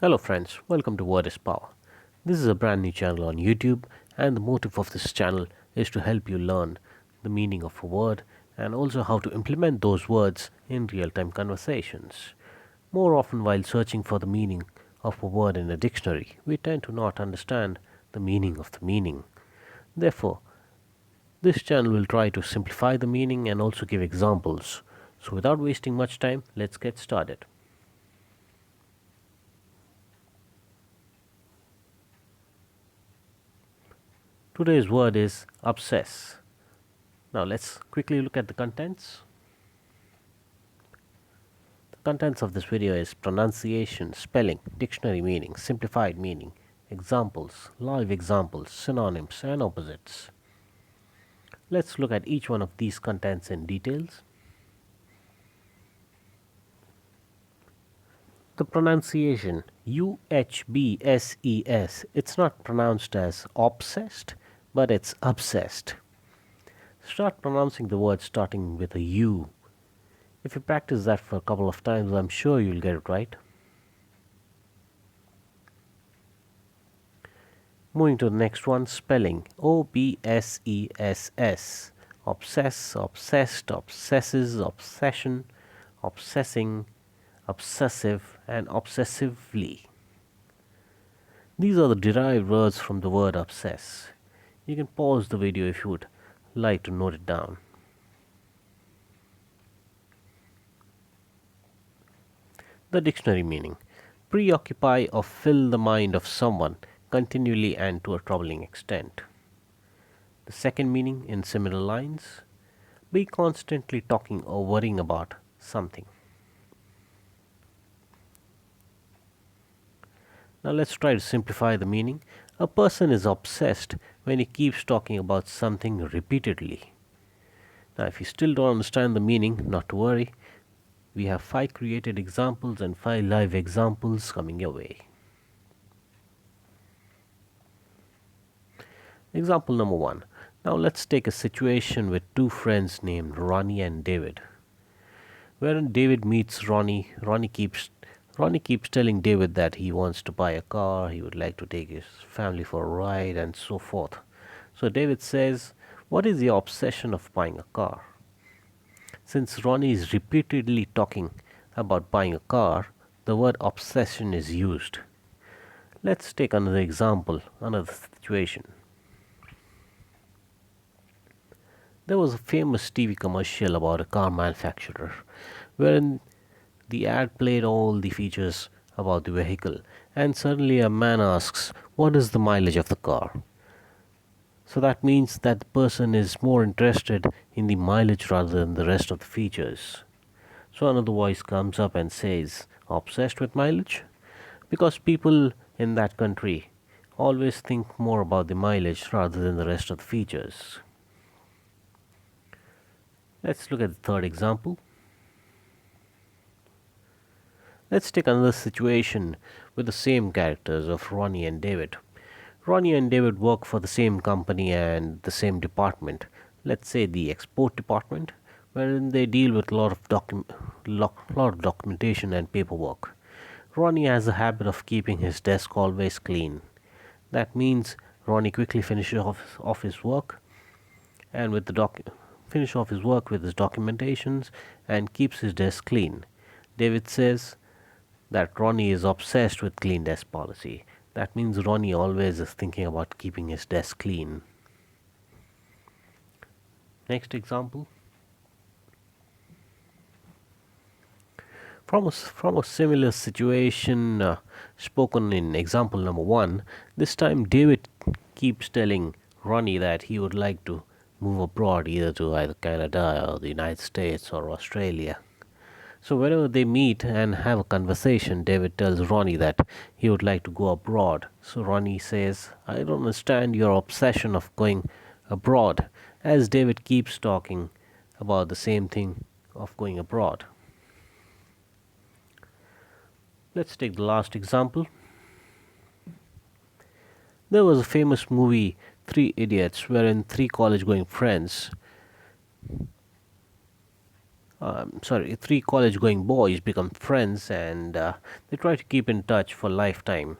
Hello friends, welcome to Word is Power. This is a brand new channel on YouTube, and the motive of this channel is to help you learn the meaning of a word and also how to implement those words in real-time conversations. More often while searching for the meaning of a word in a dictionary, we tend to not understand the meaning of the meaning. Therefore, this channel will try to simplify the meaning and also give examples. So without wasting much time, let's get started. Today's word is obsess. Now let's quickly look at the contents. The contents of this video is pronunciation, spelling, dictionary meaning, simplified meaning, examples, live examples, synonyms and opposites. Let's look at each one of these contents in details. The pronunciation UHBSES, it's not pronounced as obsessed, but it's obsessed. Start pronouncing the word starting with a U. If you practice that for a couple of times, I'm sure you'll get it right. Moving to the next one, spelling OBSESS. Obsess, obsessed, obsesses, obsession, obsessing, obsessive, and obsessively. These are the derived words from the word obsess. You can pause the video if you would like to note it down. The dictionary meaning: preoccupy or fill the mind of someone continually and to a troubling extent. The second meaning, in similar lines: be constantly talking or worrying about something. Now let's try to simplify the meaning. A person is obsessed when he keeps talking about something repeatedly. Now if you still don't understand the meaning, not to worry. We have 5 created examples and 5 live examples coming your way. Example number 1. Now let's take a situation with two friends named Ronnie and David. Wherein David meets Ronnie, Ronnie keeps telling David that he wants to buy a car, he would like to take his family for a ride and so forth. So David says, "What is your obsession of buying a car?" Since Ronnie is repeatedly talking about buying a car, the word obsession is used. Let's take another example, another situation. There was a famous TV commercial about a car manufacturer, wherein the ad played all the features about the vehicle, and suddenly a man asks, "What is the mileage of the car?" So that means that the person is more interested in the mileage rather than the rest of the features. So another voice comes up and says, "Obsessed with mileage?" Because people in that country always think more about the mileage rather than the rest of the features. Let's look at the third example. Let's take another situation with the same characters of Ronnie and David. Ronnie and David work for the same company and the same department, let's say the export department, wherein they deal with a lot of documentation and paperwork. Ronnie has a habit of keeping his desk always clean. That means Ronnie quickly finishes off his work and with the finish off his work with his documentations and keeps his desk clean. David says that Ronnie is obsessed with clean desk policy. That means Ronnie always is thinking about keeping his desk clean. Next example. From a similar situation spoken in example number 1, this time David keeps telling Ronnie that he would like to move abroad, either to either Canada or the United States or Australia. So whenever they meet and have a conversation, David tells Ronnie that he would like to go abroad. So Ronnie says, "I don't understand your obsession of going abroad," as David keeps talking about the same thing of going abroad. Let's take the last example. There was a famous movie, Three Idiots, wherein three college-going friends three college going boys become friends and they try to keep in touch for lifetime.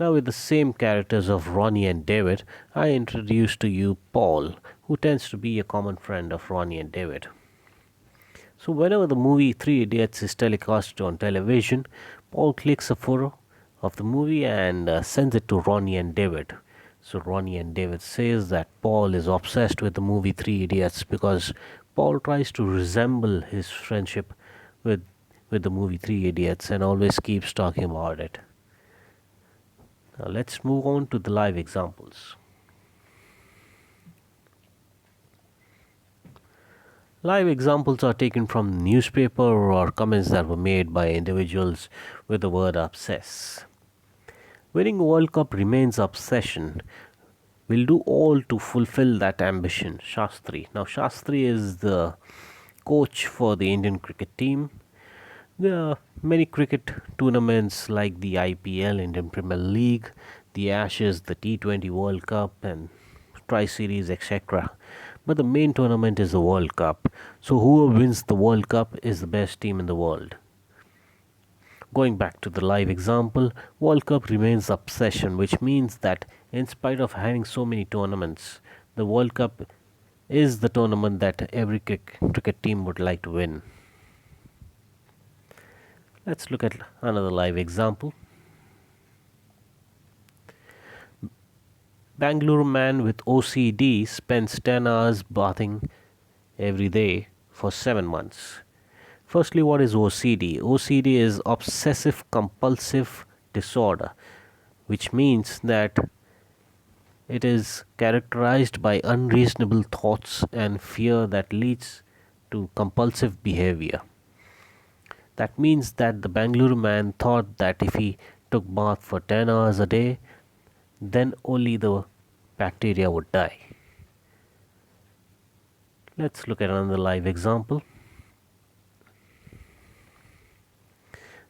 Now, with the same characters of Ronnie and David, I introduce to you Paul, who tends to be a common friend of Ronnie and David. So, whenever the movie Three Idiots is telecast on television, Paul clicks a photo of the movie and sends it to Ronnie and David. So, Ronnie and David says that Paul is obsessed with the movie Three Idiots because Paul tries to resemble his friendship with with the movie Three Idiots and always keeps talking about it. Now, let's move on to the live examples. Live examples are taken from newspaper or comments that were made by individuals with the word obsess. Winning World Cup remains obsession. We'll do all to fulfill that ambition. Shastri. Now, Shastri is the coach for the Indian cricket team. There are many cricket tournaments like the IPL, Indian Premier League, the Ashes, the T20 World Cup, and Tri Series, etc. But the main tournament is the World Cup. So, whoever wins the World Cup is the best team in the world. Going back to the live example, World Cup remains obsession, which means that in spite of having so many tournaments, the World Cup is the tournament that every cricket team would like to win. Let's look at another live example. Bangalore man with OCD spends 10 hours bathing every day for 7 months. Firstly, what is OCD? OCD is obsessive compulsive disorder, which means that it is characterized by unreasonable thoughts and fear that leads to compulsive behavior. That means that the Bangalore man thought that if he took bath for 10 hours a day, then only the bacteria would die. Let's look at another live example.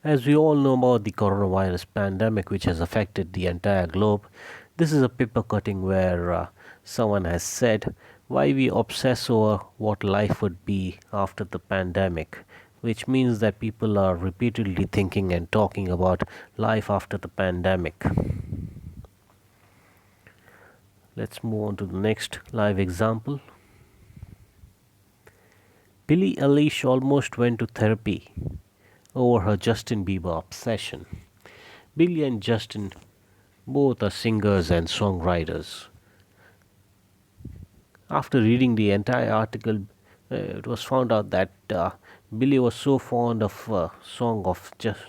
As we all know about the coronavirus pandemic, which has affected the entire globe, this is a paper cutting where someone has said why we obsess over what life would be after the pandemic, which means that people are repeatedly thinking and talking about life after the pandemic. Let's move on to the next live example. Billie Eilish almost went to therapy over her Justin Bieber obsession. Billie and Justin both are singers and songwriters. After reading the entire article, it was found out that Billie was so fond of a song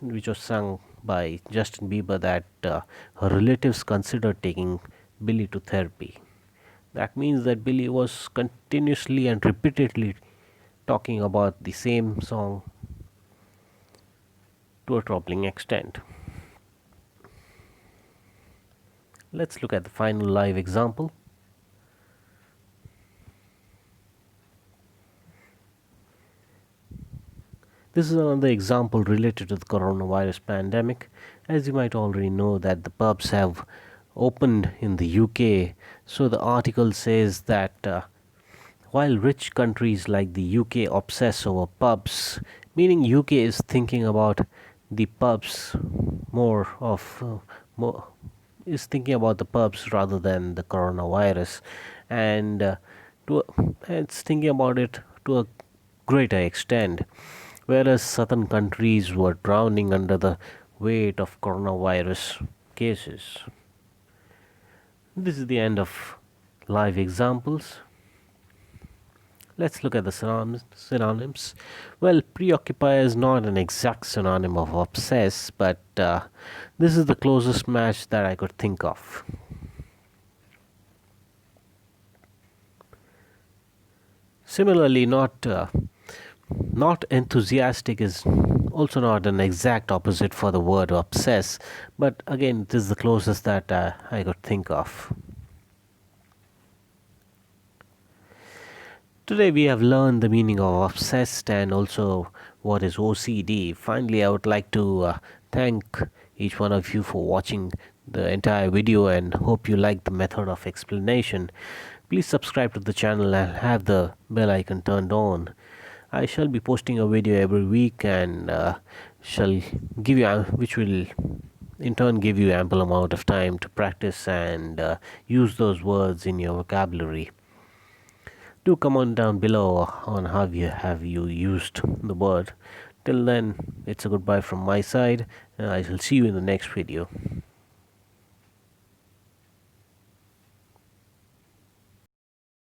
which was sung by Justin Bieber that her relatives considered taking Billie to therapy. That means that Billie was continuously and repeatedly talking about the same song to a troubling extent. Let's look at the final live example. This is another example related to the coronavirus pandemic. As you might already know that the pubs have opened in the UK. So the article says that while rich countries like the UK obsess over pubs, meaning UK is thinking about the pubs more of more is thinking about the pubs rather than the coronavirus, and it's thinking about it to a greater extent, whereas southern countries were drowning under the weight of coronavirus cases. This is the end of live examples. Let's look at the synonyms. Well, preoccupy is not an exact synonym of obsess, but this is the closest match that I could think of. Similarly, not enthusiastic is also not an exact opposite for the word obsess, but again, it is the closest that I could think of. Today we have learned the meaning of obsessed and also what is OCD. Finally, I would like to thank each one of you for watching the entire video and hope you like the method of explanation. Please subscribe to the channel and have the bell icon turned on. I shall be posting a video every week and shall give you which will in turn give you ample amount of time to practice and use those words in your vocabulary. Do comment down below on how you have you used the word. Till then, it's a goodbye from my side, and I shall see you in the next video.